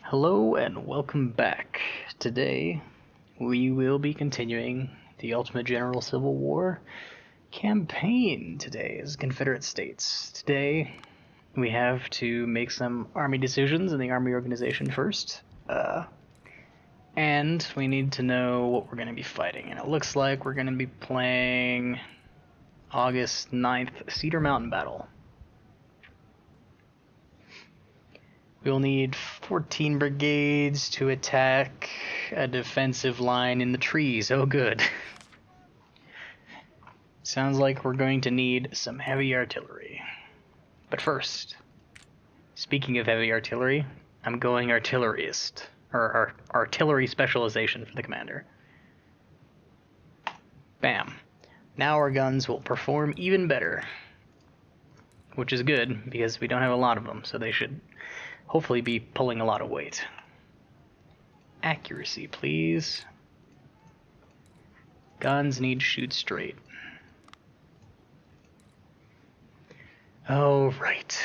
Hello and welcome back. Today we will be continuing the Ultimate General Civil War campaign. Today is Confederate States. Today we have to make some army decisions in the army organization first. And we need to know what we're going to be fighting. And it looks like we're going to be playing August 9th Cedar Mountain Battle. We'll need 14 brigades to attack a defensive line in the trees. Oh, good. Sounds like we're going to need some heavy artillery. But first, speaking of heavy artillery, I'm going artillerist, or artillery specialization for the commander. Bam. Now our guns will perform even better, which is good because we don't have a lot of them, so they should hopefully be pulling a lot of weight. Accuracy, please. Guns need to shoot straight. Oh, right.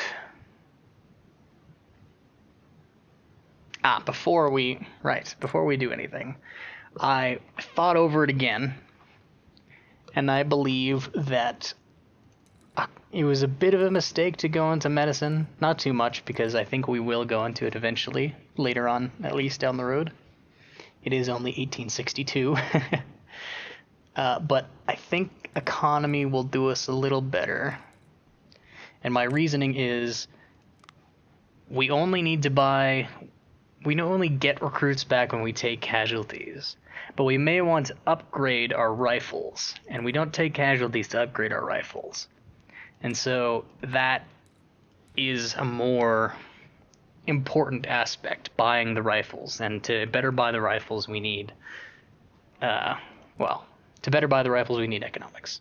Before we do anything, I thought over it again, and I believe that it was a bit of a mistake to go into medicine. Not too much, because I think we will go into it eventually, later on, at least down the road. It is only 1862. But I think economy will do us a little better. And my reasoning is we only get recruits back when we take casualties. But we may want to upgrade our rifles, and we don't take casualties to upgrade our rifles. And so that is a more important aspect, buying the rifles. And to better buy the rifles, we need, to better buy the rifles, we need economics.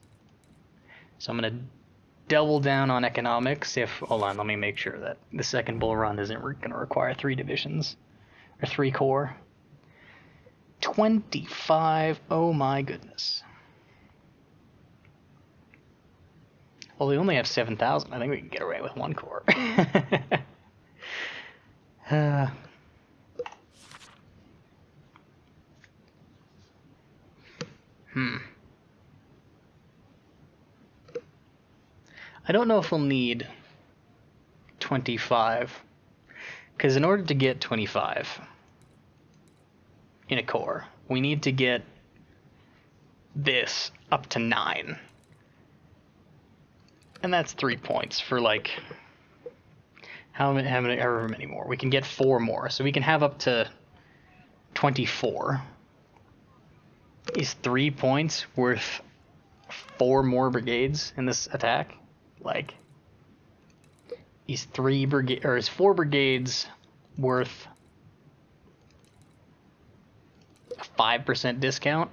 So I'm going to double down on economics. Hold on, let me make sure that the second bull run isn't going to require 3 divisions, or 3 corps. 25, oh my goodness. Well, we only have 7,000. I think we can get away with 1 corps. I don't know if we'll need 25, because in order to get 25 in a corps, we need to get this up to 9. And that's 3 points for like however many more. We can get 4 more, so we can have up to 24. Is 3 points worth 4 more brigades in this attack? Like, is 4 brigades worth a 5% discount?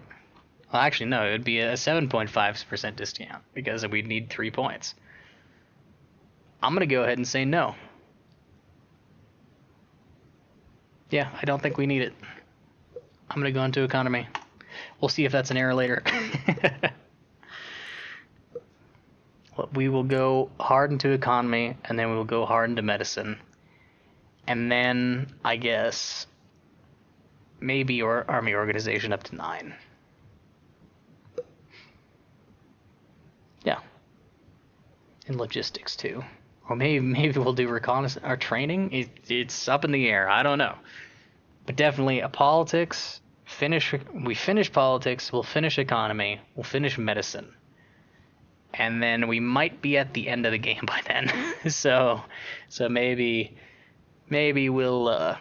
Well, actually, no, it would be a 7.5% discount because we'd need 3 points. I'm going to go ahead and say no. Yeah, I don't think we need it. I'm going to go into economy. We'll see if that's an error later. We will go hard into economy, and then we will go hard into medicine. And then, I guess, maybe army organization up to 9. Yeah. And logistics, too. Or maybe we'll do reconnaissance or training. It's up in the air. I don't know. But definitely politics. We finish politics. We'll finish economy. We'll finish medicine. And then we might be at the end of the game by then. so maybe we'll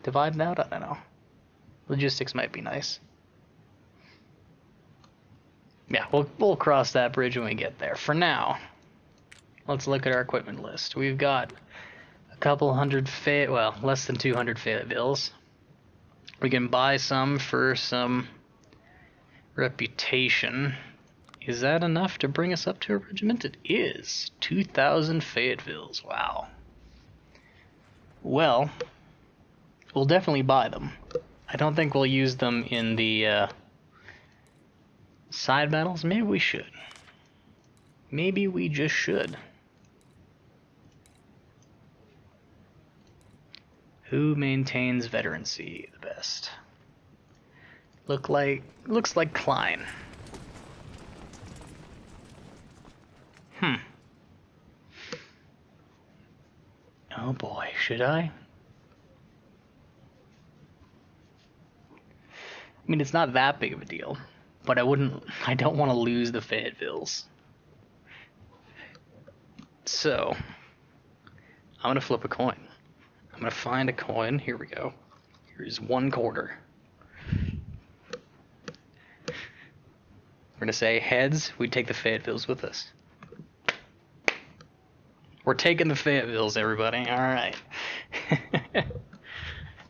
divide it out. I don't know. Logistics might be nice. Yeah, we'll cross that bridge when we get there. For now, let's look at our equipment list. We've got a couple hundred less than 200 Fayetteville's. We can buy some for some reputation. Is that enough to bring us up to a regiment? It is. 2,000 Fayetteville's. Wow. Well, we'll definitely buy them. I don't think we'll use them in the side battles. Maybe we should. Maybe we just should. Who maintains veterancy the best? Looks like Klein. Oh boy, should I? I mean, it's not that big of a deal, but I don't want to lose the Fayettevilles. So, I'm gonna flip a coin. I'm gonna find a coin. Here we go. Here's 1 quarter. We're gonna say heads, we take the Fayettevilles with us. We're taking the Fayettevilles, everybody. Alright.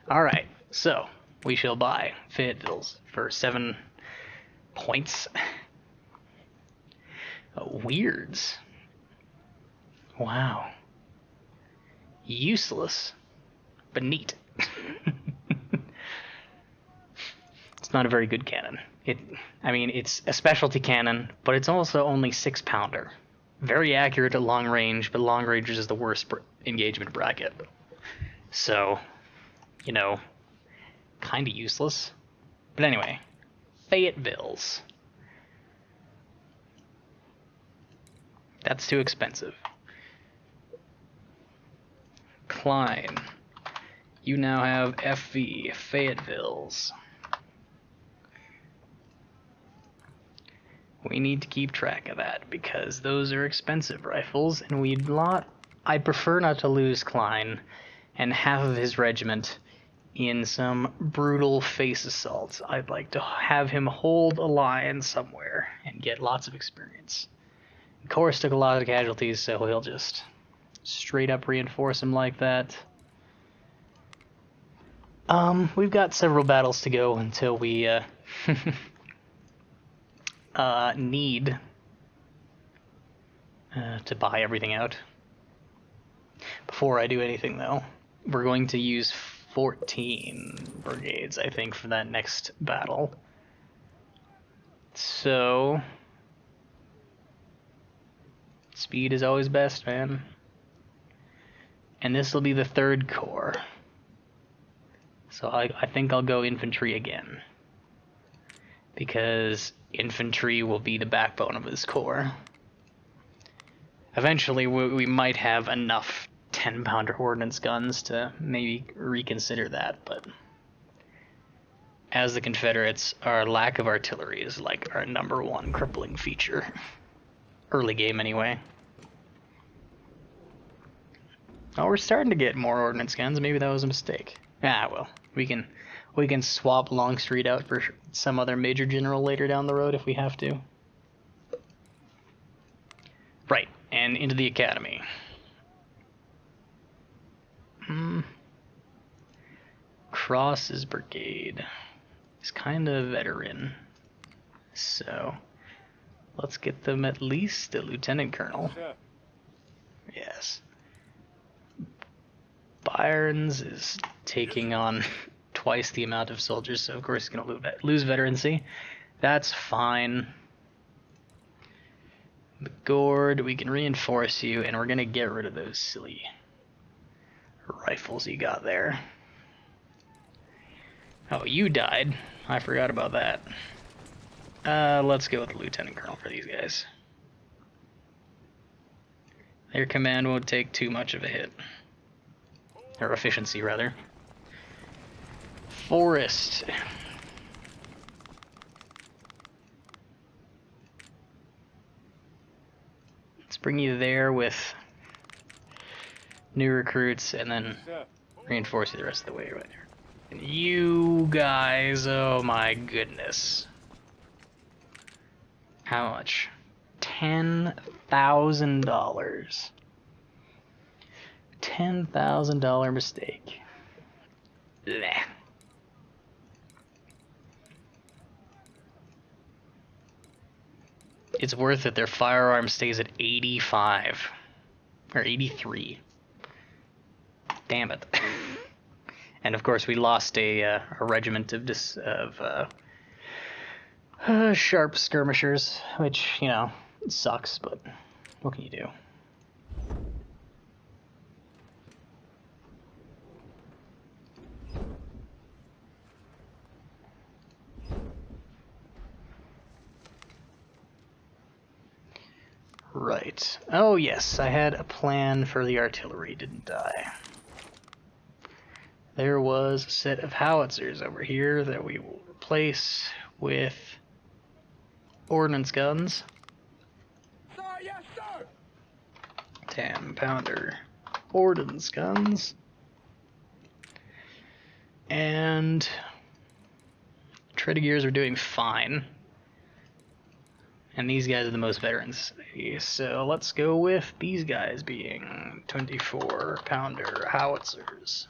Alright, so we shall buy Fayettevilles for 7 points. Weirds. Wow. Useless, but neat. It's not a very good cannon. It's a specialty cannon, but it's also only 6-pounder. Very accurate at long range, but long range is the worst engagement bracket. So, kind of useless. But anyway, Fayettevilles. That's too expensive. Klein. You now have FV, Fayettevilles. We need to keep track of that because those are expensive rifles, and I prefer not to lose Klein and half of his regiment in some brutal face assaults. I'd like to have him hold a line somewhere and get lots of experience. Corus took a lot of casualties, so he'll just straight up reinforce him like that. We've got several battles to go until we need to buy everything out. Before I do anything, though, we're going to use 14 brigades, I think, for that next battle. So, speed is always best, man. And this will be the 3rd Corps. So I think I'll go infantry again, because infantry will be the backbone of this corps. Eventually, we might have enough 10-pounder ordnance guns to maybe reconsider that, but as the Confederates, our lack of artillery is like our #1 crippling feature. Early game, anyway. Oh, we're starting to get more ordnance guns. Maybe that was a mistake. Ah, well, we can swap Longstreet out for some other major general later down the road if we have to. Right, and into the academy. Cross's brigade is kind of veteran, so let's get them at least a lieutenant colonel. Sure. Yes. Byron's is taking on twice the amount of soldiers, so of course he's going to lose veterancy. That's fine. McGord, we can reinforce you, and we're going to get rid of those silly rifles you got there. Oh, you died. I forgot about that. Let's go with the lieutenant colonel for these guys. Their command won't take too much of a hit. Or efficiency, rather. Forest. Let's bring you there with new recruits and then reinforce you the rest of the way right there. And you guys, oh my goodness. How much? $10,000. $10,000 mistake. Blech. It's worth it. Their firearm stays at 85 or 83. Damn it. And of course we lost a regiment of sharp skirmishers, which, you know, sucks, but what can you do? Right. Oh yes, I had a plan for the artillery, didn't I? There was a set of howitzers over here that we will replace with ordnance guns. Sir, yes, sir. 10-pounder ordnance guns. And Tredegears are doing fine. And these guys are the most veterans. So let's go with these guys being 24-pounder howitzers.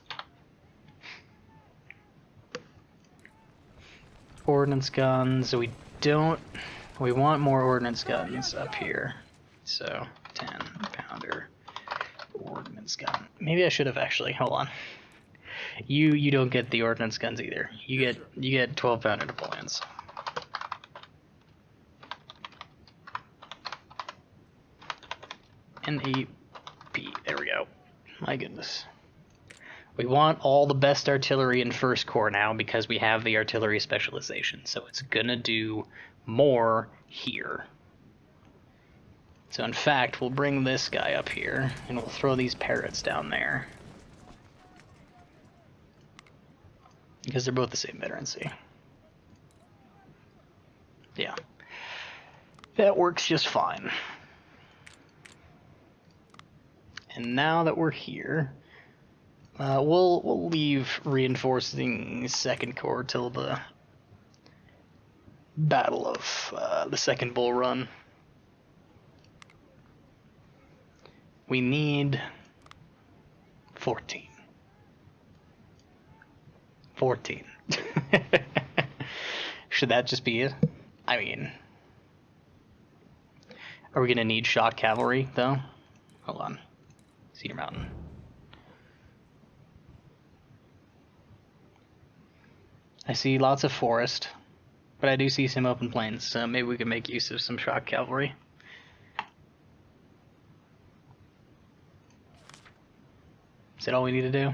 Ordnance guns. We want more ordnance guns up here. So 10-pounder ordnance gun. Maybe I should have actually. Hold on. You don't get the ordnance guns either. You get 12-pounder Napoleons. NAP. There we go. My goodness. We want all the best artillery in First Corps now because we have the artillery specialization. So it's gonna do more here. So in fact, we'll bring this guy up here and we'll throw these parrots down there. Because they're both the same veterancy. Yeah. That works just fine. And now that we're here, we'll leave reinforcing Second Corps till the Battle of the Second Bull Run. We need 14. 14. Should that just be it? I mean, are we gonna need shock cavalry though? Hold on. Cedar Mountain. I see lots of forest, but I do see some open plains, so maybe we can make use of some shock cavalry. Is that all we need to do?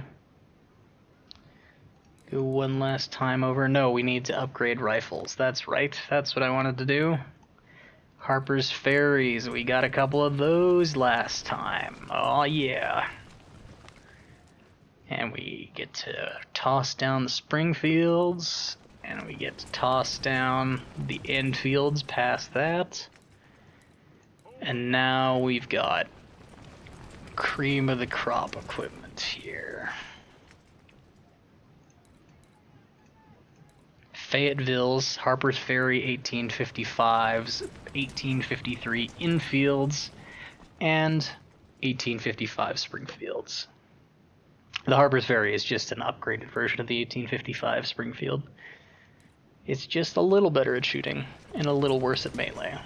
Go one last time over. No, we need to upgrade rifles. That's right. That's what I wanted to do. Harper's Ferries. We got a couple of those last time. Oh, yeah. And we get to toss down the Springfields. And we get to toss down the Enfields past that. And now we've got cream of the crop equipment here. Fayetteville's, Harper's Ferry 1855s, 1853 Enfields, and 1855 Springfields. The Harper's Ferry is just an upgraded version of the 1855 Springfield. It's just a little better at shooting and a little worse at melee.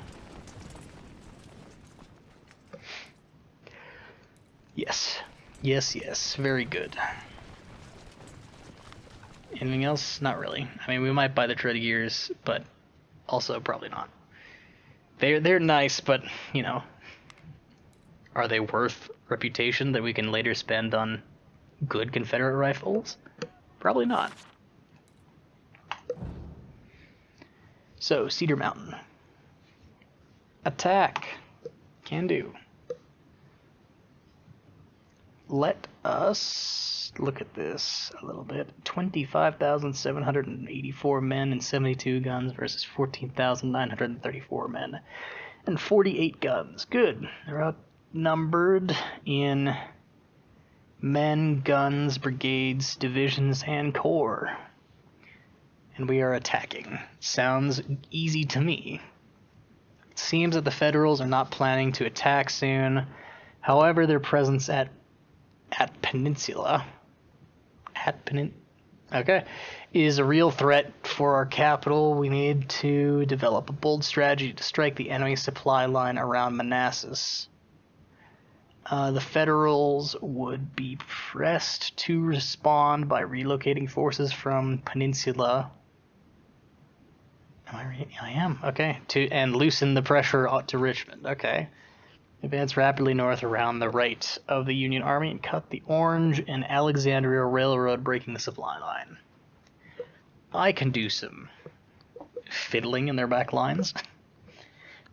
Yes. Yes, yes. Very good. Anything else? Not really. I mean, we might buy the Tredegears, but also probably not. They're nice, but, you know, are they worth reputation that we can later spend on good Confederate rifles? Probably not. So, Cedar Mountain. Attack. Can do. Let us look at this a little bit. 25,784 men and 72 guns versus 14,934 men and 48 guns. Good. They're outnumbered in men, guns, brigades, divisions, and corps. And we are attacking. Sounds easy to me. It seems that the Federals are not planning to attack soon. However, their presence at Peninsula is a real threat for our capital. We need to develop a bold strategy to strike the enemy supply line around Manassas. The Federals would be pressed to respond by relocating forces from Peninsula. Am I right? I am. Okay. And loosen the pressure to Richmond. Okay. Advance rapidly north around the right of the Union Army and cut the Orange and Alexandria Railroad, breaking the supply line. I can do some fiddling in their back lines.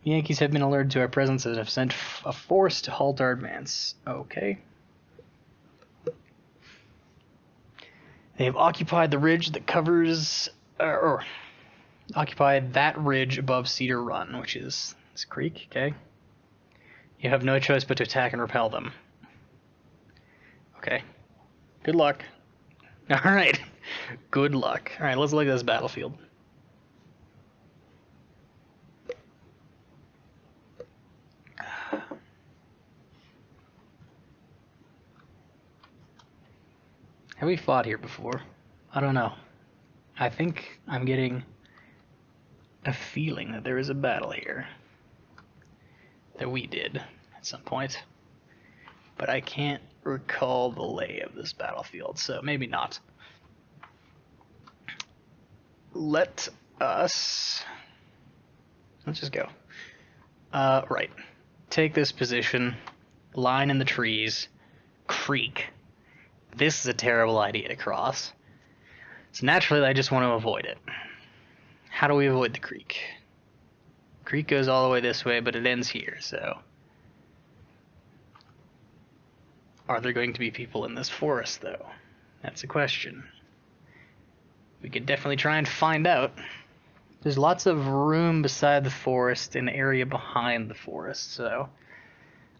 The Yankees have been alerted to our presence and have sent a force to halt our advance. Okay. They have occupied the ridge that covers, or occupied that ridge above Cedar Run, which is this creek, okay? You have no choice but to attack and repel them. Okay. Good luck. Alright. Good luck. Alright, let's look at this battlefield. Have we fought here before? I don't know. I think I'm getting a feeling that there is a battle here. That we did at some point. But I can't recall the lay of this battlefield, so maybe not. Let's just go. Right. Take this position, line in the trees, creek. This is a terrible idea to cross. So naturally, I just want to avoid it. How do we avoid the creek? Creek goes all the way this way, but it ends here, so... Are there going to be people in this forest, though? That's a question. We could definitely try and find out. There's lots of room beside the forest and area behind the forest, so...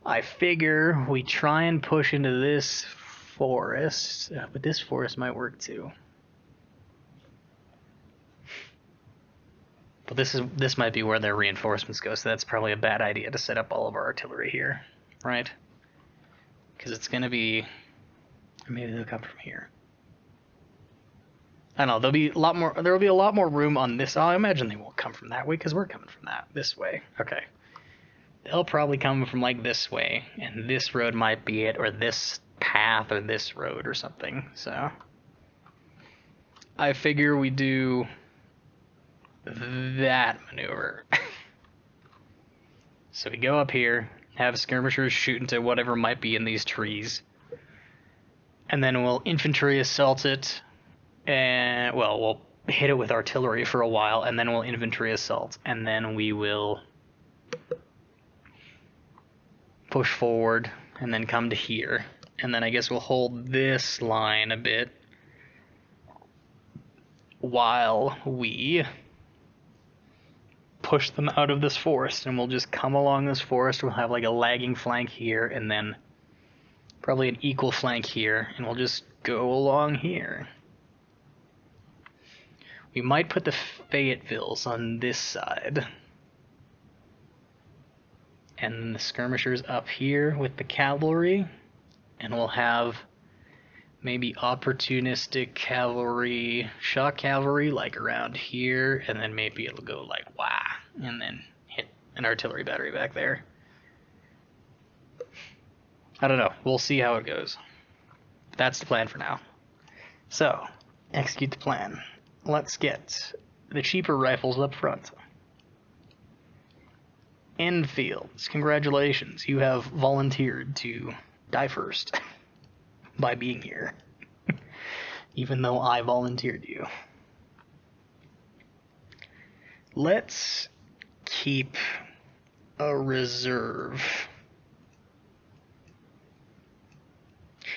I figure we try and push into this forest, but this forest might work too. But this might be where their reinforcements go, so that's probably a bad idea to set up all of our artillery here, right? Because it's gonna be, maybe they'll come from here. I don't know. There'll be a lot more room on this. I imagine they won't come from that way because we're coming from this way. Okay. They'll probably come from like this way, and this road might be it, or this path, or this road, or something. So I figure we do that maneuver. So we go up here, have skirmishers shoot into whatever might be in these trees, and then we'll infantry assault it, and well, we'll hit it with artillery for a while, and then we'll infantry assault, and then we will push forward, and then come to here, and then I guess we'll hold this line a bit while we push them out of this forest, and we'll just come along this forest. We'll have like a lagging flank here, and then probably an equal flank here, and we'll just go along here. We might put the Fayettevilles on this side, and the skirmishers up here with the cavalry, and we'll have maybe opportunistic cavalry, shock cavalry, like around here, and then maybe it'll go like wah, and then hit an artillery battery back there. I don't know. We'll see how it goes. That's the plan for now. So, execute the plan. Let's get the cheaper rifles up front. Enfields, congratulations. You have volunteered to die first by being here. Even though I volunteered you. Let's keep a reserve.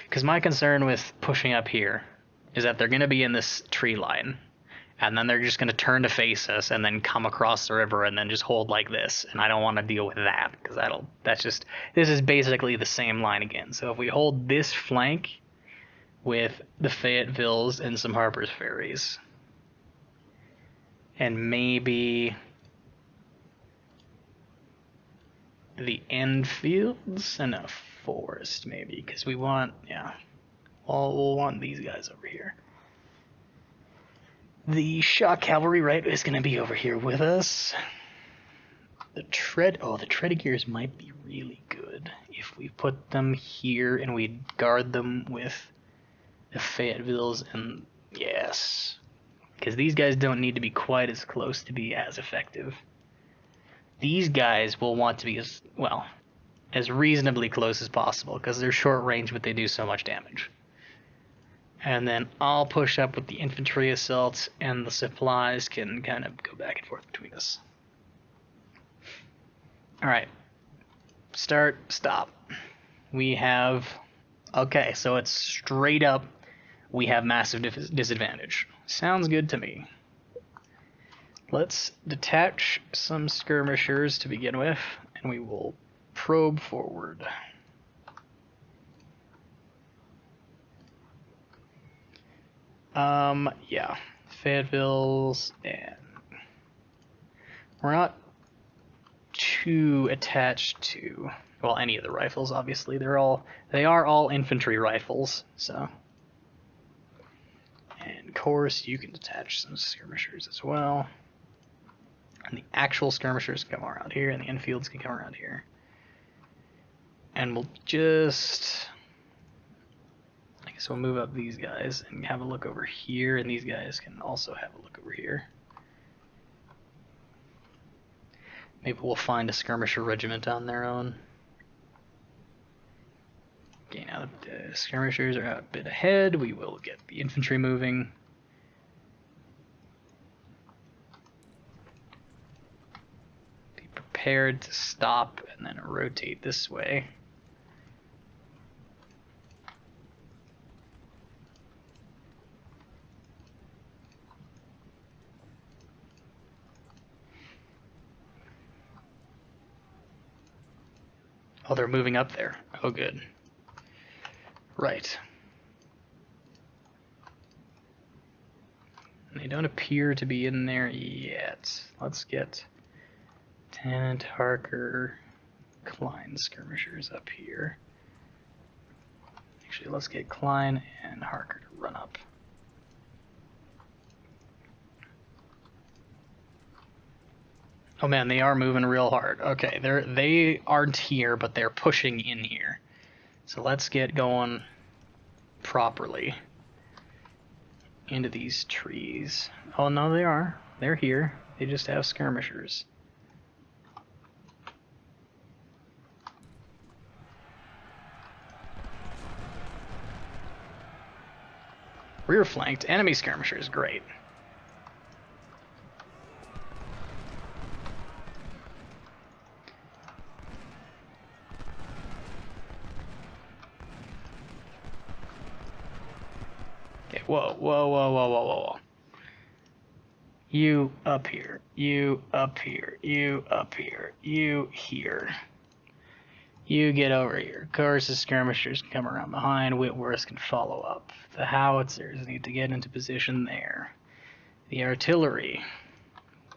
Because my concern with pushing up here is that they're going to be in this tree line, and then they're just going to turn to face us and then come across the river and then just hold like this, and I don't want to deal with that, because this is basically the same line again. So if we hold this flank with the Fayettevilles and some Harper's Ferries, and maybe the Enfields and a forest, maybe, because we want, yeah, we'll want these guys over here. The shock cavalry, right, is going to be over here with us. The Tredegears might be really good if we put them here and we guard them with the Fayettevilles, and yes, because these guys don't need to be quite as close to be as effective. These guys will want to be as reasonably close as possible, because they're short range, but they do so much damage. And then I'll push up with the infantry assaults, and the supplies can kind of go back and forth between us. Alright. Start, stop. We have... Okay, so it's straight up, we have massive disadvantage. Sounds good to me. Let's detach some skirmishers to begin with, and we will probe forward. Yeah. Fayetteville's, and we're not too attached to, well, any of the rifles, obviously. They are all infantry rifles, so. And of course, you can detach some skirmishers as well. And the actual skirmishers can come around here, and the Enfields can come around here. And we'll just... I guess we'll move up these guys and have a look over here, and these guys can also have a look over here. Maybe we'll find a skirmisher regiment on their own. Okay, now that the skirmishers are a bit ahead, we will get the infantry moving. Be prepared to stop and then rotate this way. Oh, they're moving up there. Oh, good. Right. They don't appear to be in there yet. Let's get Lieutenant Harker, Klein skirmishers up here. Actually, let's get Klein and Harker to run up. Oh man, they are moving real hard. Okay, they aren't here, but they're pushing in here. So let's get going properly into these trees. Oh no, they are. They're here. They just have skirmishers. Rear flanked enemy skirmishers, great. Okay, whoa, whoa, whoa, whoa, whoa, whoa. You up here, you up here, you up here, you here. You get over here. Of course, the skirmishers can come around behind. Whitworth can follow up. The howitzers need to get into position there. The artillery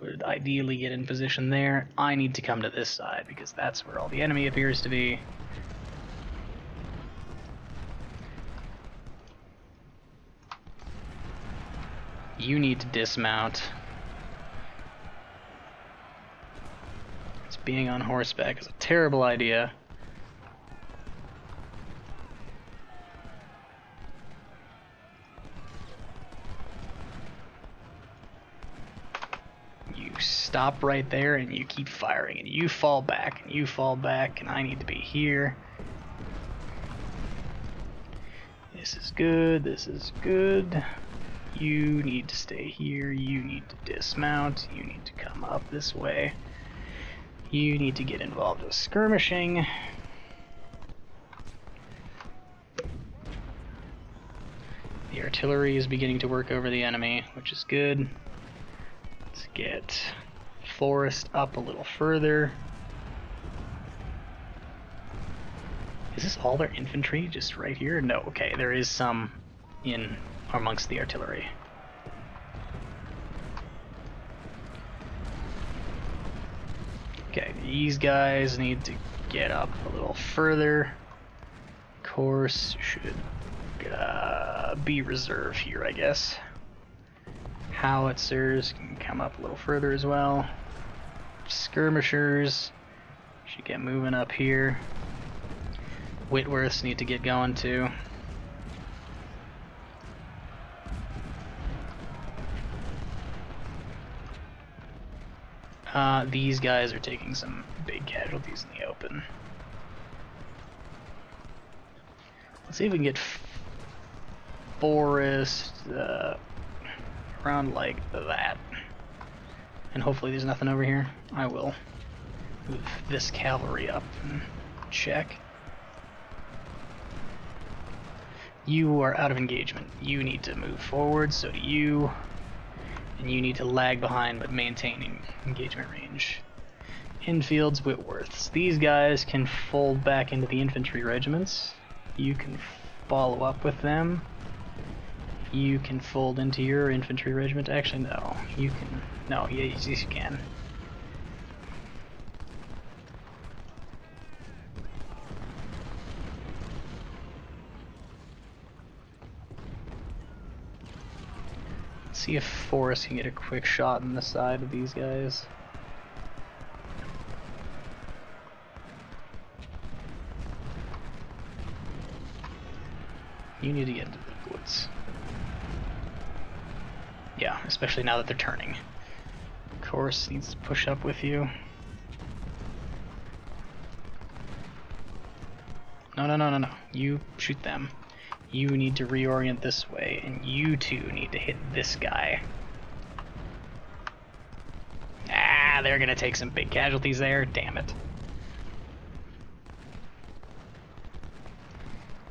would ideally get in position there. I need to come to this side because that's where all the enemy appears to be. You need to dismount. Being on horseback is a terrible idea. You stop right there and you keep firing, and you fall back, and you fall back, and I need to be here. This is good, this is good. You need to stay here, you need to dismount, you need to come up this way. You need to get involved with skirmishing. The artillery is beginning to work over the enemy, which is good. Let's get Forrest up a little further. Is this all their infantry just right here? No, okay, there is some in amongst the artillery. Okay, these guys need to get up a little further. Of course, should be reserve here, I guess. Howitzers can come up a little further as well. Skirmishers should get moving up here. Whitworths need to get going too. These guys are taking some big casualties in the open. Let's see if we can get Forest around like that. And hopefully there's nothing over here. I will. Move this cavalry up and check. You are out of engagement. You need to move forward, so do you. And you need to lag behind but maintaining engagement range. Infield's Whitworths. These guys can fold back into the infantry regiments. You can follow up with them. You can fold into your infantry regiment. Actually, no. You can. No, yes, you can. See if Forrest can get a quick shot on the side of these guys. You need to get into the woods. Yeah, especially now that they're turning. Of course, needs to push up with you. No. You shoot them. You need to reorient this way, and you two need to hit this guy. Ah, they're gonna take some big casualties there. Damn it.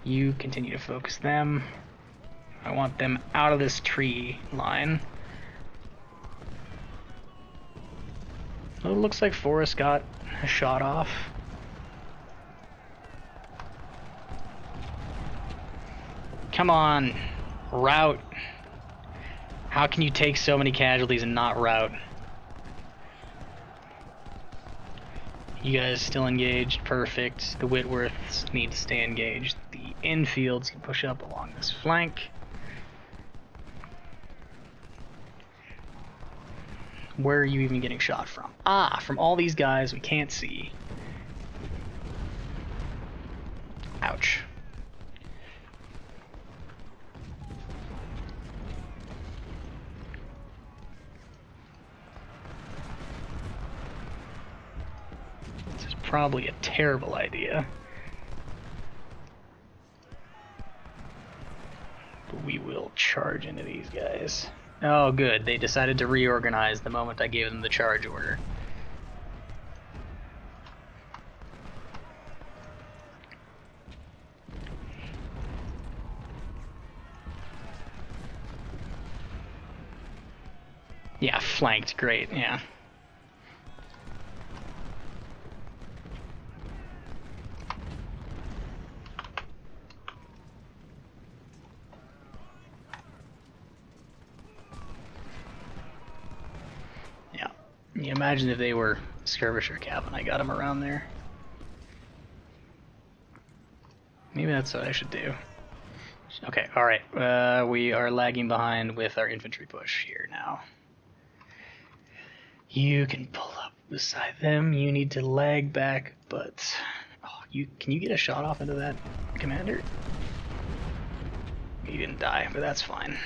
You continue to focus them. I want them out of this tree line. Oh, it looks like Forrest got a shot off. Come on, route. How can you take so many casualties and not route? You guys still engaged, perfect. The Whitworths need to stay engaged. The Infields can push up along this flank. Where are you even getting shot from? Ah, from all these guys we can't see. Ouch. This is probably a terrible idea. But we will charge into these guys. Oh, good. They decided to reorganize the moment I gave them the charge order. Yeah, flanked. Great, yeah. You imagine if they were skirmisher cav and I got them around there. Maybe that's what I should do. Okay, alright. We are lagging behind with our infantry push here now. You can pull up beside them. You need to lag back, but... Oh, can you get a shot off into that, Commander? You didn't die, but that's fine.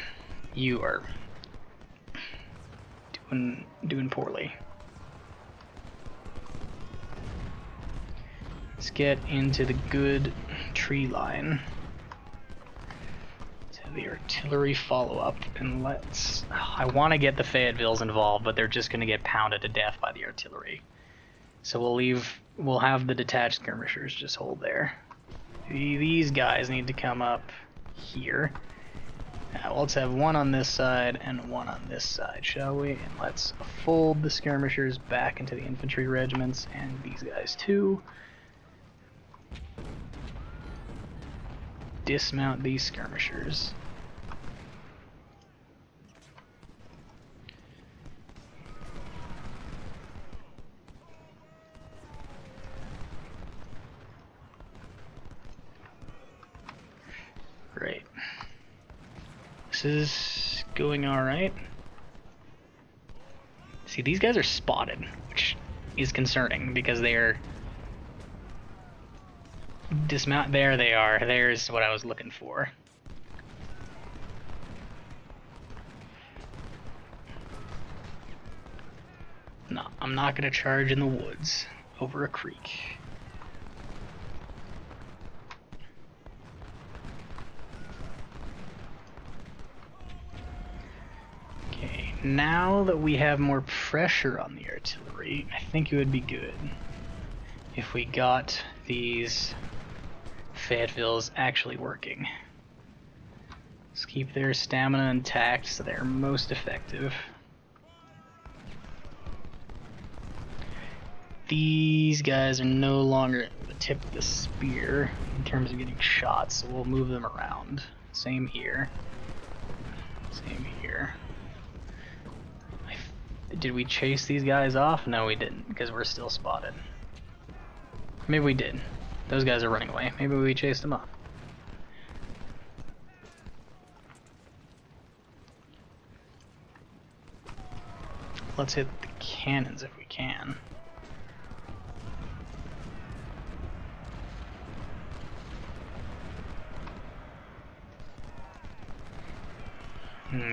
You are doing poorly. Let's get into the good tree line. To the artillery follow-up, and let's... I want to get the Fayettevilles involved, but they're just going to get pounded to death by the artillery. So we'll have the detached skirmishers just hold there. These guys need to come up here. Well, let's have one on this side and one on this side, shall we? And let's fold the skirmishers back into the infantry regiments, and these guys too. Dismount these skirmishers. Great. This is going alright. See, these guys are spotted, which is concerning because they're... Dismount. There they are. There's what I was looking for. No, I'm not going to charge in the woods over a creek. Okay, now that we have more pressure on the artillery, I think it would be good if we got these Fayettevilles actually working. Let's keep their stamina intact so they're most effective. These guys are no longer at the tip of the spear in terms of getting shots, so we'll move them around. Same here. Same here. Did we chase these guys off? No, we didn't, because we're still spotted. Maybe we did. Those guys are running away. Maybe we chased them off. Let's hit the cannons if we can.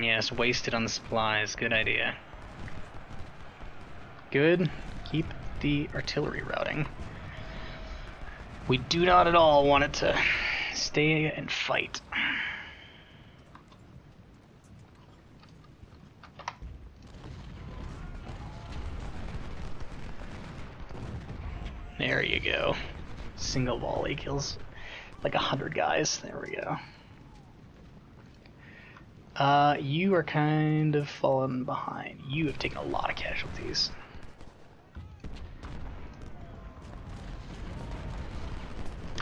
Yes, wasted on the supplies. Good idea. Good. Keep the artillery routing. We do not at all want it to stay and fight. There you go. Single volley kills like 100 guys. There we go. You are kind of falling behind. You have taken a lot of casualties.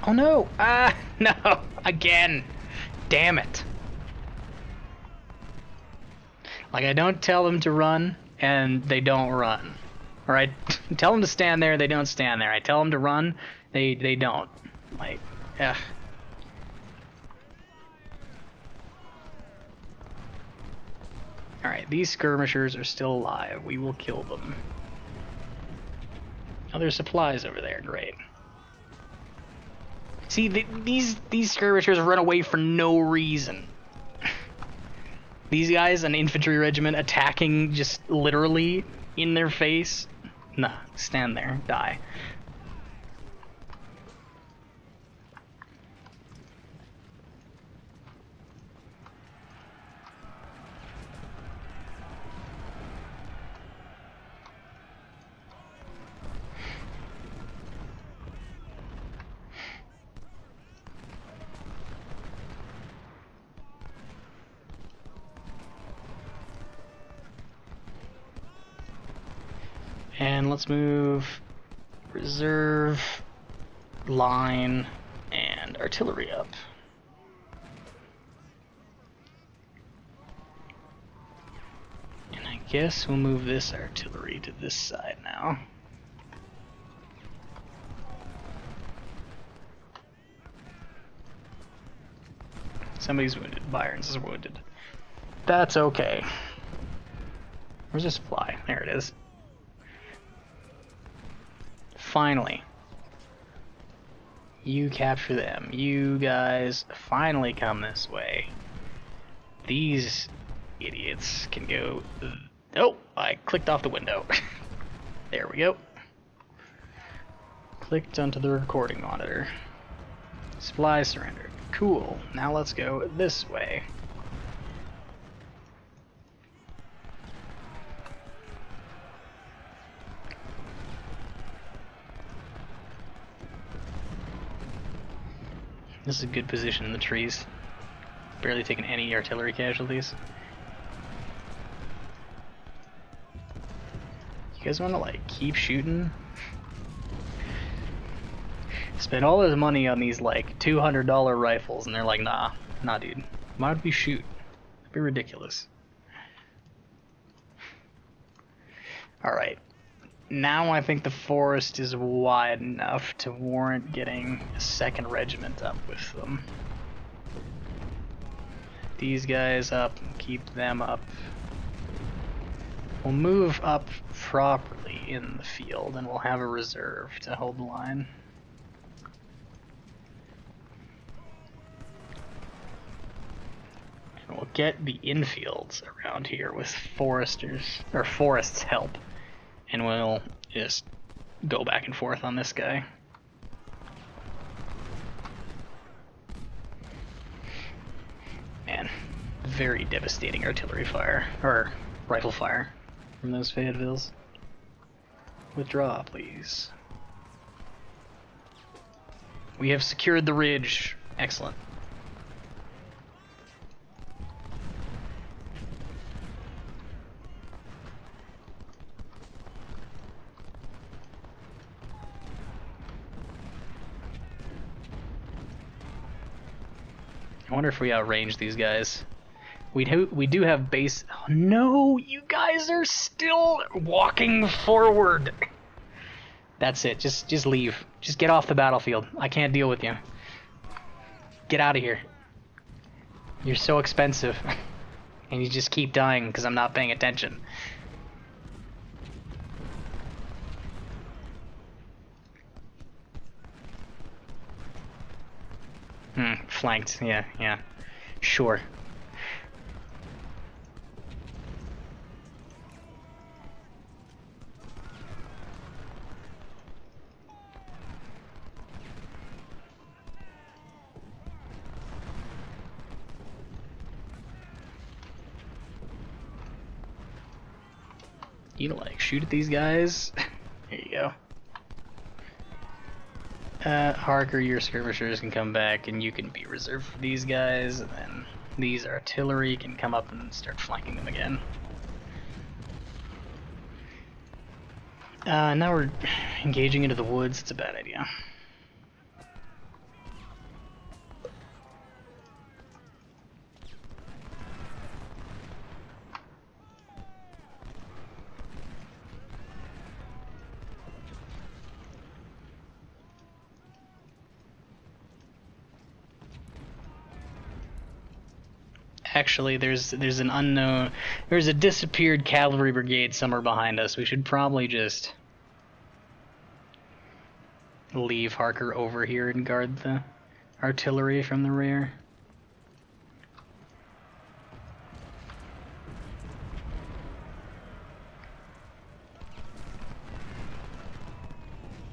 Oh no! Ah, no! Again! Damn it! Like, I don't tell them to run, and they don't run. Or I tell them to stand there, they don't stand there. I tell them to run, they don't. Like, ugh. Alright, these skirmishers are still alive. We will kill them. Oh, there's supplies over there. Great. See, these skirmishers run away for no reason. These guys, an infantry regiment attacking just literally in their face. Nah, stand there, die. And let's move reserve, line, and artillery up. And I guess we'll move this artillery to this side now. Somebody's wounded. Byron's is wounded. That's okay. Where's the supply? There it is. Finally. You capture them. You guys finally come this way. These idiots can go... Oh, I clicked off the window. There we go. Clicked onto the recording monitor. Supplies surrendered. Cool. Now let's go this way. This is a good position in the trees. Barely taking any artillery casualties. You guys want to like keep shooting? Spend all this money on these like $200 rifles, and they're like, nah, dude. Why would we shoot? That'd be ridiculous. All right. Now I think the forest is wide enough to warrant getting a second regiment up with them. These guys up, keep them up. We'll move up properly in the field, and we'll have a reserve to hold the line. And we'll get the infields around here with forest's help. And we'll just go back and forth on this guy. Man, very devastating artillery fire, or rifle fire, from those Fayettevilles. Withdraw, please. We have secured the ridge. Excellent. I wonder if we outrange these guys. We do have base. Oh, no, you guys are still walking forward. That's it. Just leave. Just get off the battlefield. I can't deal with you. Get out of here. You're so expensive. And you just keep dying because I'm not paying attention. Flanked. Yeah. Sure. You know, like, shoot at these guys. There you go. Harker, your skirmishers can come back, and you can be reserved for these guys, and then these artillery can come up and start flanking them again. Now we're engaging into the woods. It's a bad idea. Actually, there's a disappeared cavalry brigade somewhere behind us. We should probably just leave Harker over here and guard the artillery from the rear.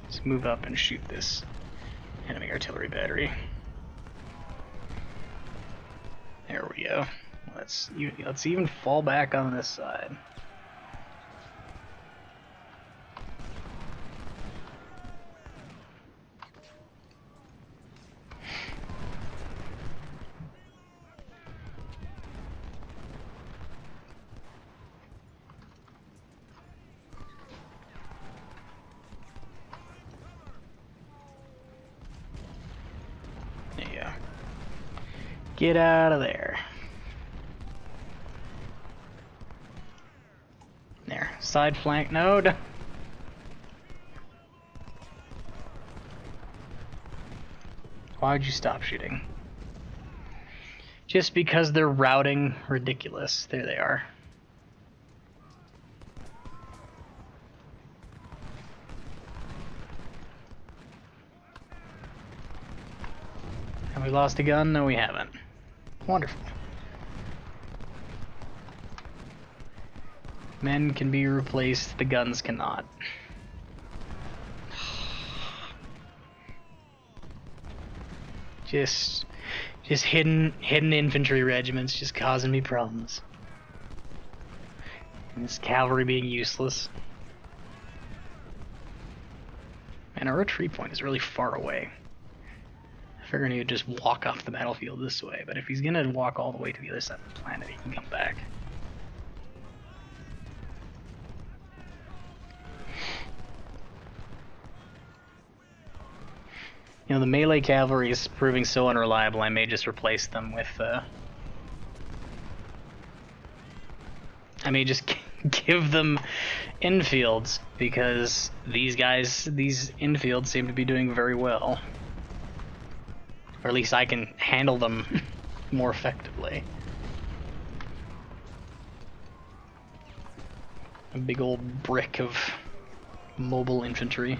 Let's move up and shoot this enemy artillery battery. There we go. Let's even fall back on this side. There you go. Get out of there. There. Side flank. No. Why'd you stop shooting? Just because they're routing. Ridiculous. There they are. Have we lost a gun? No, we haven't. Wonderful. Men can be replaced, the guns cannot. Just hidden infantry regiments just causing me problems. And this cavalry being useless. And our retreat point is really far away. I figured he would just walk off the battlefield this way, but if he's gonna walk all the way to the other side of the planet, he can come back. You know, the melee cavalry is proving so unreliable, I may just replace them with, I may just give them infields, because these infields seem to be doing very well. Or at least I can handle them more effectively. A big old brick of mobile infantry.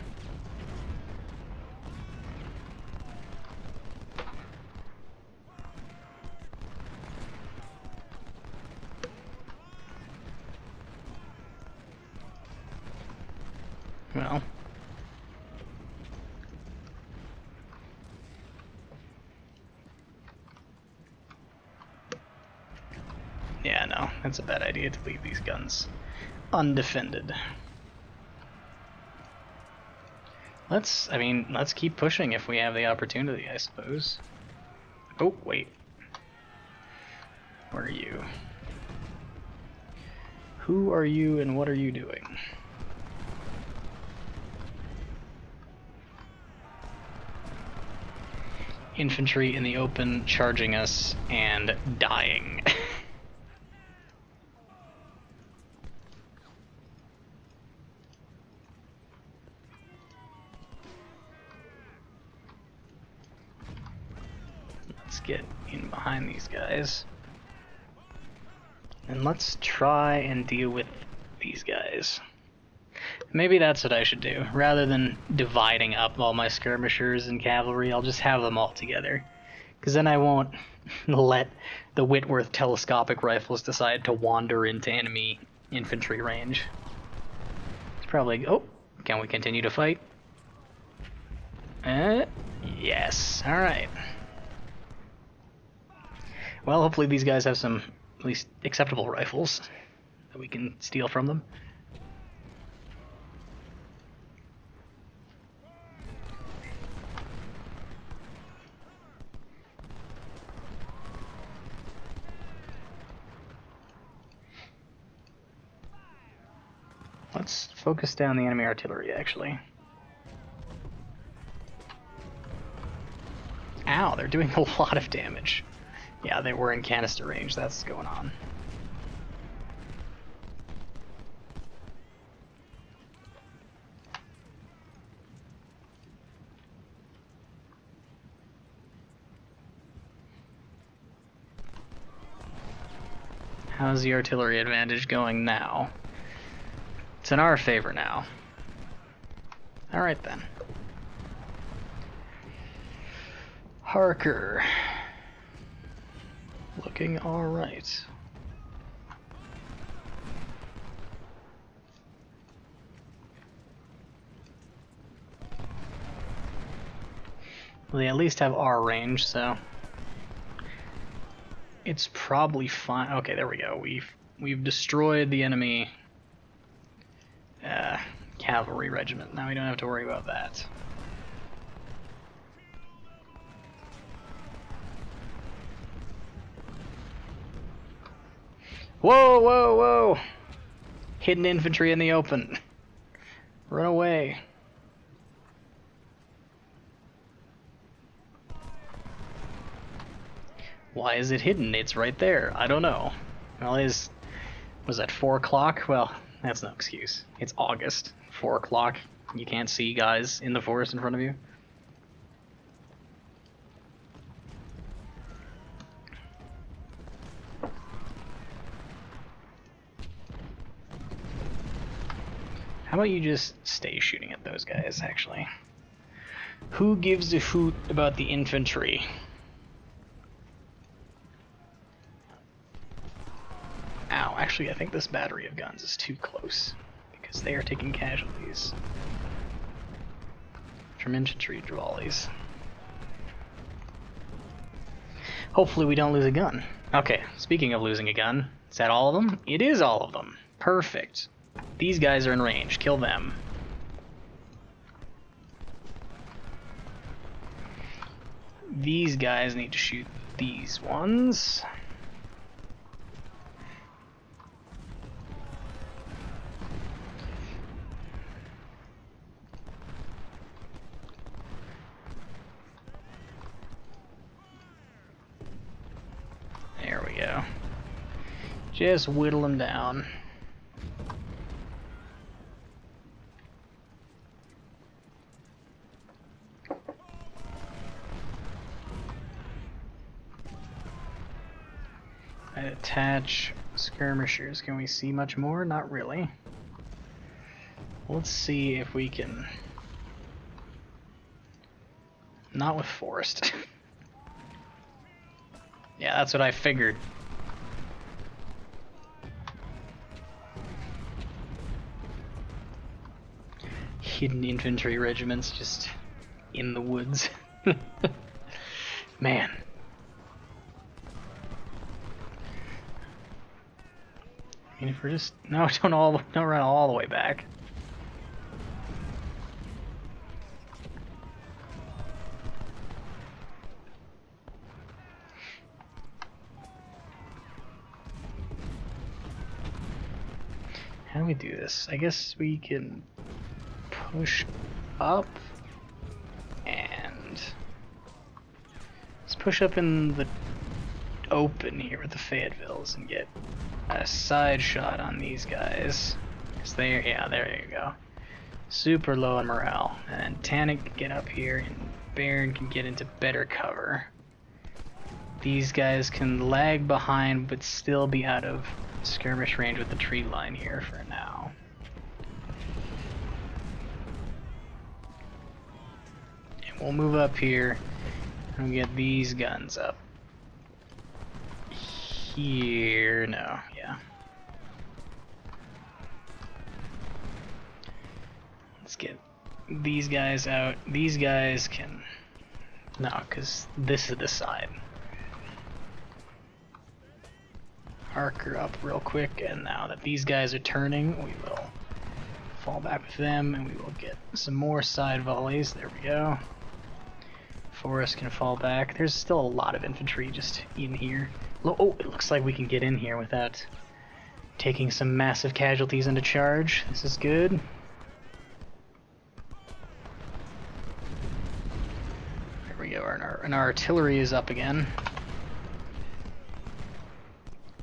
Well. Yeah, no, that's a bad idea to leave these guns undefended. let's keep pushing if we have the opportunity, I suppose. Oh, wait. Where are you? Who are you and what are you doing? Infantry in the open charging us and dying. Let's get in behind these guys. And let's try and deal with these guys. Maybe that's what I should do. Rather than dividing up all my skirmishers and cavalry, I'll just have them all together. Because then I won't let the Whitworth telescopic rifles decide to wander into enemy infantry range. It's probably... Oh, can we continue to fight? Yes. Alright. Well, hopefully these guys have some at least acceptable rifles that we can steal from them. Let's focus down the enemy artillery, actually. Ow, they're doing a lot of damage. Yeah, they were in canister range, that's going on. How's the artillery advantage going now? It's in our favor now. Alright then. Harker. Looking alright. Well, they at least have our range, so it's probably fine. Okay, there we go. We've destroyed the enemy cavalry regiment. Now we don't have to worry about that. Whoa, whoa, whoa! Hidden infantry in the open. Run away. Why is it hidden? It's right there. I don't know. Well, was that 4 o'clock? Well, that's no excuse. It's August. 4 o'clock. You can't see guys in the forest in front of you. How about you just stay shooting at those guys, actually? Who gives a hoot about the infantry? Ow, actually I think this battery of guns is too close, because they are taking casualties from infantry volleys. Hopefully we don't lose a gun. Okay, speaking of losing a gun, is that all of them? It is all of them. Perfect. These guys are in range. Kill them. These guys need to shoot these ones. There we go. Just whittle them down. Attach skirmishers. Can we see much more? Not really. Let's see if we can... Not with forest. Yeah, that's what I figured. Hidden infantry regiments just in the woods. Man. I mean, if we're just... No, don't run all the way back. How do we do this? I guess we can push up and let's push up in the open here with the Fayettevilles and get a side shot on these guys. Cause they're, yeah, there you go. Super low on morale. And Tannic can get up here and Baron can get into better cover. These guys can lag behind but still be out of skirmish range with the tree line here for now. And we'll move up here and we'll get these guns up. Here, no, yeah. Let's get these guys out. These guys can... No, because this is the side. Archer up real quick, and now that these guys are turning, we will fall back with them, and we will get some more side volleys. There we go. Forrest can fall back. There's still a lot of infantry just in here. Oh, it looks like we can get in here without taking some massive casualties into charge. This is good. There we go, and our artillery is up again.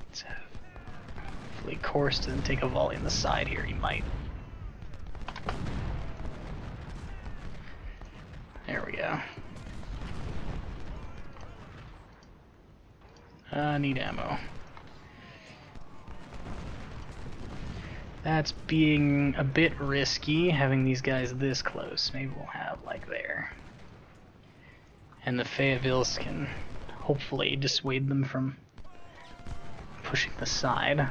Let's have hopefully Course doesn't take a volley in the side here. He might. There we go. Need ammo. That's being a bit risky, having these guys this close. Maybe we'll have like there. And the Fayettevilles can hopefully dissuade them from pushing the side.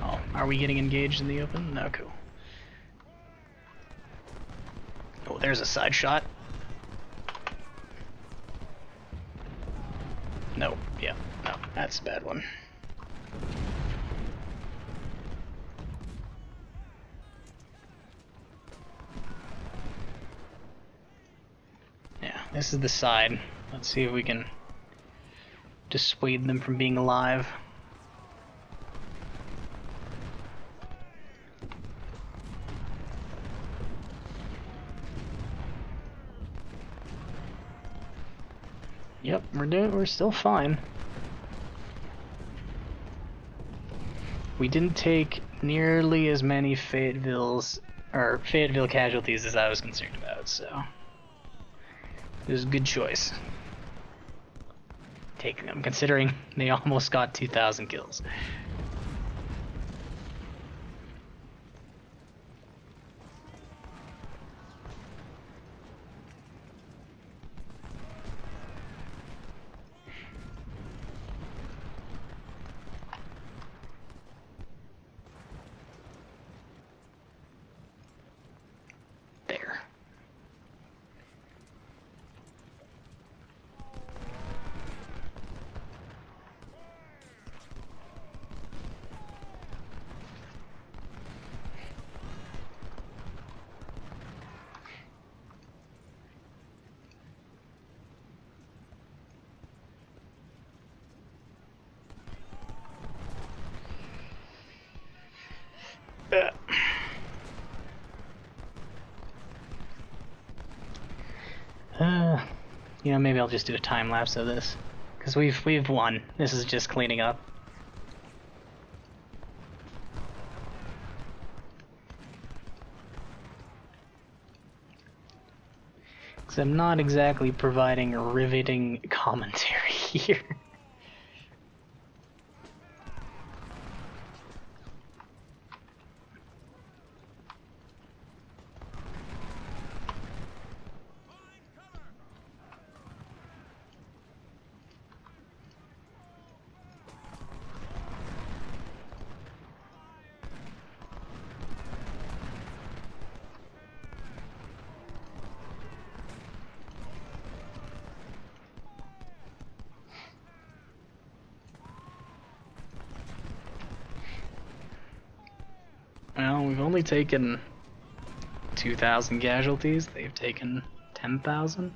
Oh, are we getting engaged in the open? No, cool. Oh, there's a side shot. No, yeah, no, that's a bad one. Yeah, this is the side. Let's see if we can dissuade them from being alive. Yep, we're still fine. We didn't take nearly as many Fayetteville casualties as I was concerned about, so it was a good choice taking them, considering they almost got 2,000 kills. There. You know, maybe I'll just do a time lapse of this, because we've won. This is just cleaning up. Because I'm not exactly providing a riveting commentary here. Well, we've only taken 2,000 casualties. They've taken 10,000.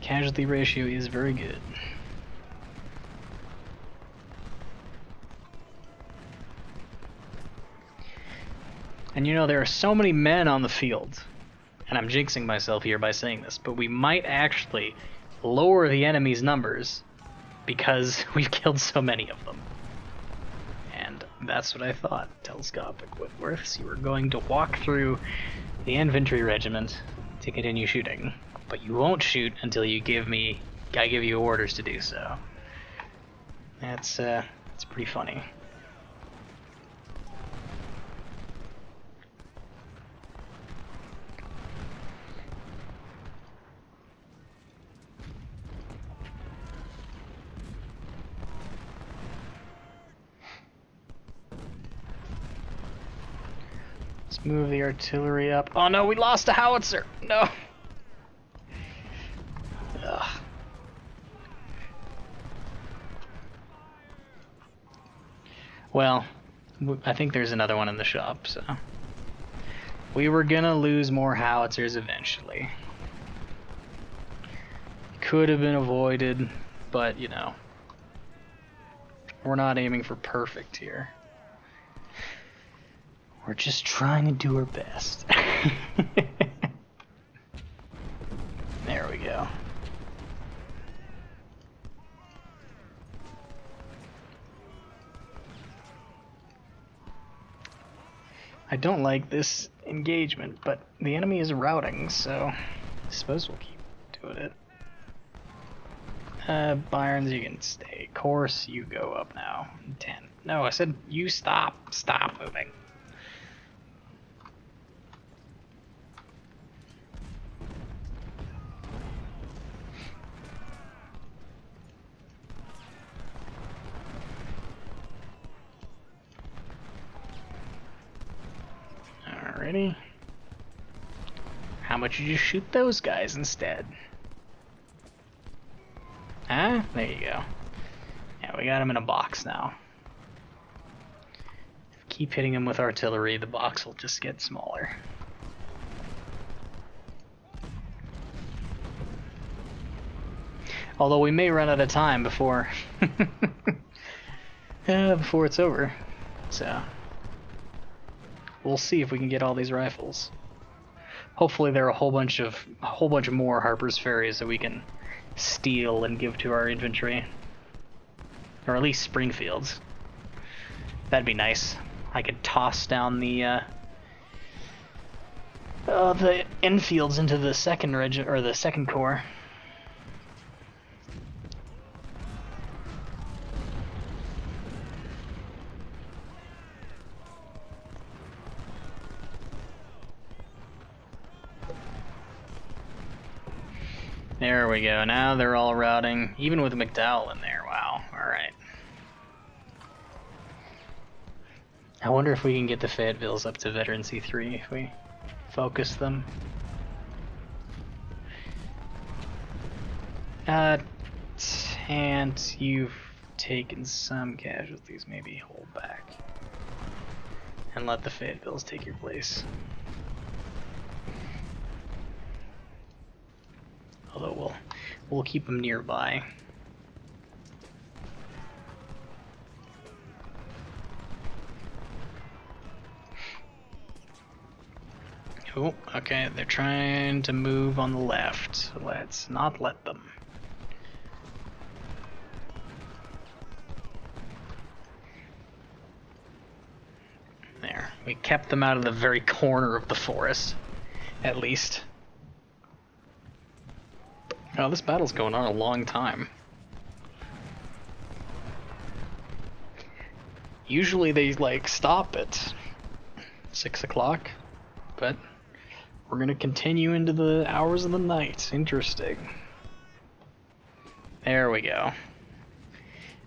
casualty ratio is very good. And you know, there are so many men on the field, and I'm jinxing myself here by saying this, but we might actually lower the enemy's numbers because we've killed so many of them. And that's what I thought, Telescopic Whitworths. You were going to walk through the infantry regiment to continue shooting, but you won't shoot until I give you orders to do so. That's pretty funny. Let's move the artillery up. Oh no, we lost a howitzer! No! Ugh. Well, I think there's another one in the shop, so... We were gonna lose more howitzers eventually. Could have been avoided, but, you know... We're not aiming for perfect here. We're just trying to do our best. There we go. I don't like this engagement, but the enemy is routing, so I suppose we'll keep doing it. Byrons, you can stay. Course, you go up now. 10. No, I said you stop. Stop moving. Alrighty. How much did you shoot those guys instead? Ah, there you go. Yeah, we got them in a box now. Keep hitting them with artillery, the box will just get smaller. Although we may run out of time before before it's over. So we'll see if we can get all these rifles. Hopefully there are a whole bunch more Harper's Ferries that we can steal and give to our infantry. Or at least Springfields. That'd be nice. I could toss down the Enfields into the second regiment or the second corps. There we go. Now they're all routing, even with McDowell in there. Wow. All right. I wonder if we can get the Fayettevilles up to Veteran C3 if we focus them. And you've taken some casualties. Maybe hold back and let the Fayettevilles take your place. Although we'll keep them nearby. Oh, okay, they're trying to move on the left. Let's not let them. There, we kept them out of the very corner of the forest, at least. Oh, this battle's going on a long time. Usually they, like, stop at 6 o'clock, but we're gonna continue into the hours of the night. Interesting. There we go.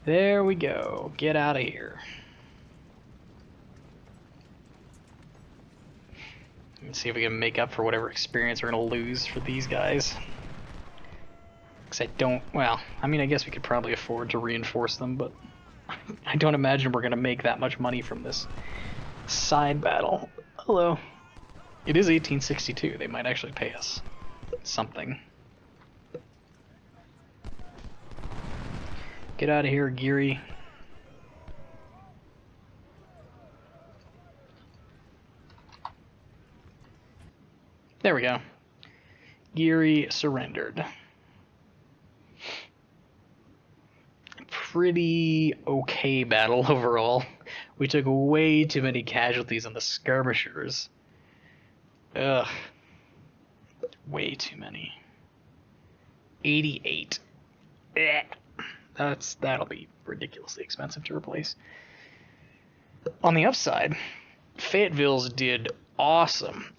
There we go. Get out of here. Let's see if we can make up for whatever experience we're gonna lose for these guys. Because I don't, well, I mean, I guess we could probably afford to reinforce them, but I don't imagine we're going to make that much money from this side battle. Hello. It is 1862. They might actually pay us something. Get out of here, Geary. There we go. Geary surrendered. Pretty okay battle overall. We took way too many casualties on the skirmishers. Ugh. Way too many. 88. That'll be ridiculously expensive to replace. On the upside, Fayetteville's did awesome.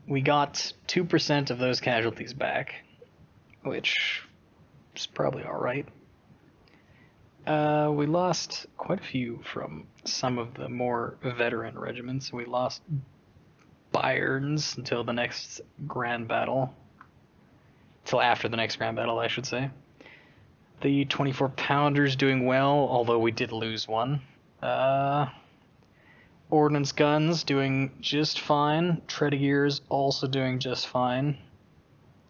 We got 2% of those casualties back, which is probably alright. We lost quite a few from some of the more veteran regiments. We lost Bayerns until the next grand battle. Till after the next grand battle, I should say. The 24 pounders doing well, although we did lose one. Ordnance guns doing just fine. Tredegears also doing just fine.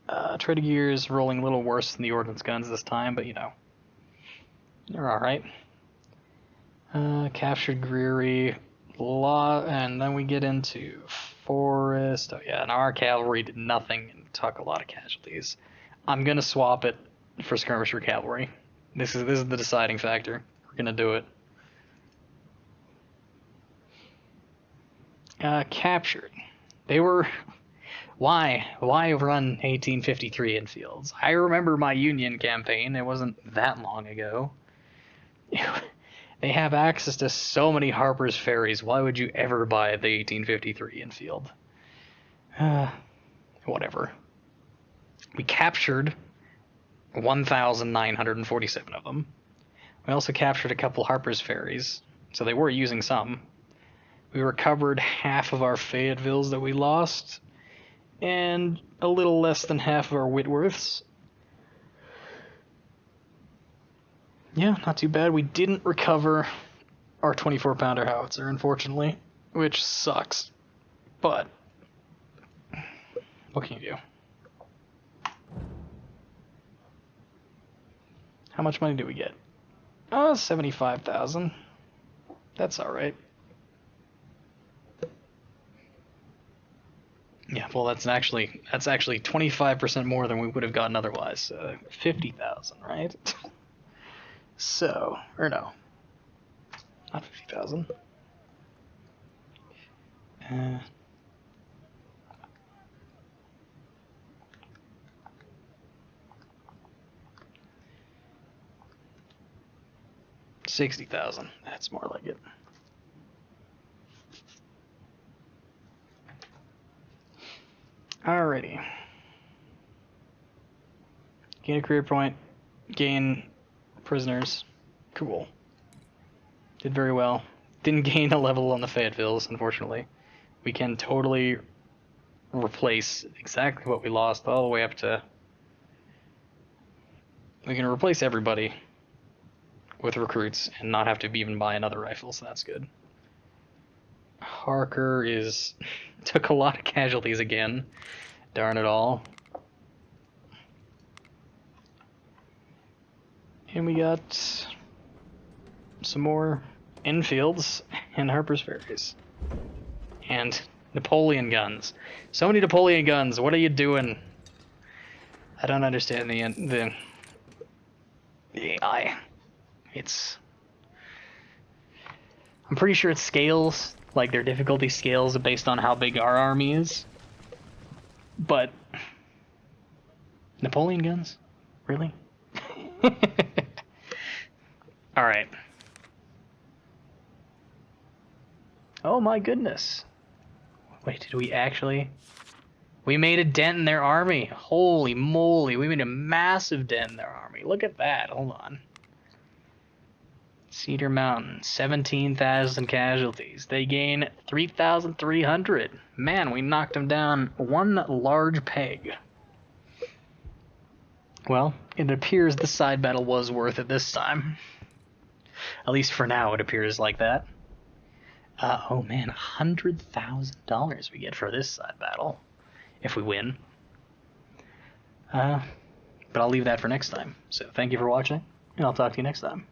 Tredegears rolling a little worse than the ordnance guns this time, but you know, they're alright. Captured Greary, and then we get into Forest. Oh yeah, and our cavalry did nothing and took a lot of casualties. I'm gonna swap it for skirmisher cavalry. This is the deciding factor. We're gonna do it. Captured. They were... Why run 1853 in fields? I remember my Union campaign. It wasn't that long ago. They have access to so many Harper's Ferries. Why would you ever buy the 1853 in field? Whatever. We captured 1,947 of them. We also captured a couple Harper's Ferries, so they were using some. We recovered half of our Fayettevilles that we lost, and a little less than half of our Whitworths. Yeah, not too bad. We didn't recover our 24-pounder howitzer, unfortunately, which sucks. But what can you do? How much money do we get? 75,000. That's all right. Yeah, well, that's actually 25% more than we would have gotten otherwise. 50,000, right? So, or no, not 50,000. 60,000. That's more like it. Alrighty. Gain a career point. Gain prisoners. Cool. Did very well. Didn't gain a level on the Fayettevilles, unfortunately. We can totally replace exactly what we lost all the way up to... We can replace everybody with recruits and not have to even buy another rifle, so that's good. Harker took a lot of casualties again. Darn it all. And we got some more Enfields and Harper's Ferries. And Napoleon guns. So many Napoleon guns. What are you doing? I don't understand the AI. I'm pretty sure it scales, like their difficulty scales based on how big our army is. But Napoleon guns? Really? Alright. Oh my goodness. Wait, did we actually? We made a dent in their army. Holy moly, we made a massive dent in their army. Look at that. Hold on. Cedar Mountain, 17,000 casualties. They gain 3,300. Man, we knocked them down one large peg. Well, it appears the side battle was worth it this time. At least for now, it appears like that. Oh man, $100,000 we get for this side battle if we win. but I'll leave that for next time. So thank you for watching, and I'll talk to you next time.